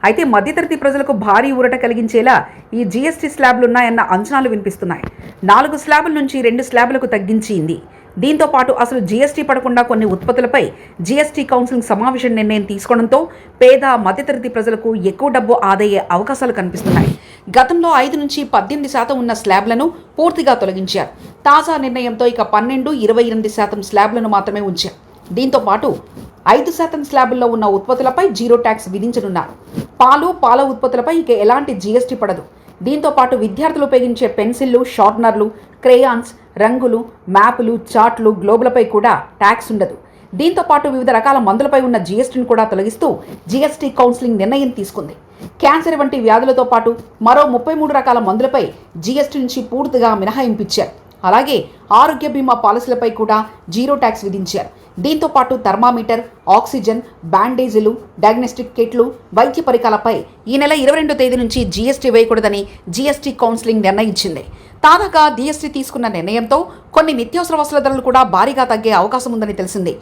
అయితే మధ్యతరగతి ప్రజలకు భారీ ఊరట కలిగించేలా ఈ జీఎస్టీ స్లాబ్లున్నాయన్న అంచనాలు వినిపిస్తున్నాయి. 4 స్లాబుల నుంచి 2 స్లాబులకు తగ్గించింది. దీంతో పాటు అసలు జీఎస్టీ పడకుండా కొన్ని ఉత్పత్తులపై జీఎస్టీ కౌన్సిల్ సమావేశం నిర్ణయం తీసుకోవడంతో పేద మధ్యతరగతి ప్రజలకు ఎక్కువ డబ్బు ఆదయ్యే అవకాశాలు కనిపిస్తున్నాయి. గతంలో 5 నుంచి 18% ఉన్న స్లాబ్లను పూర్తిగా తొలగించారు. తాజా నిర్ణయంతో ఇక 12, 28% స్లాబ్లను మాత్రమే ఉంచారు. దీంతో పాటు 5% స్లాబుల్లో ఉన్న ఉత్పత్తులపై జీరో ట్యాక్స్ విధించనున్నారు. పాల ఉత్పత్తులపై ఇక ఎలాంటి జీఎస్టీ పడదు. దీంతో పాటు విద్యార్థులు ఉపయోగించే పెన్సిళ్లు, షార్ప్నర్లు, క్రేయాన్స్, రంగులు, మ్యాపులు, చార్ట్లు, గ్లోబులపై కూడా ట్యాక్స్ ఉండదు. దీంతో పాటు వివిధ రకాల మందులపై ఉన్న జీఎస్టీని కూడా తొలగిస్తూ జీఎస్టీ కౌన్సిలింగ్ నిర్ణయం తీసుకుంది. క్యాన్సర్ వంటి వ్యాధులతో పాటు మరో 33 రకాల మందులపై జీఎస్టీ నుంచి పూర్తిగా మినహాయింపిచ్చారు. అలాగే ఆరోగ్య బీమా పాలసీలపై కూడా జీరో ట్యాక్స్ విధించారు. దీంతో పాటు థర్మామీటర్, ఆక్సిజన్, బ్యాండేజీలు, డయాగ్నోస్టిక్ కిట్లు, వైద్య పరికరాలపై ఈ నెల 22వ తేదీ నుంచి జీఎస్టీ వేయకూడదని జీఎస్టీ కౌన్సిలింగ్ నిర్ణయించింది. తాజాగా జీఎస్టీ తీసుకున్న నిర్ణయంతో కొన్ని నిత్యావసర వస్తువుల ధరలు కూడా భారీగా తగ్గే అవకాశం ఉందని తెలిసింది.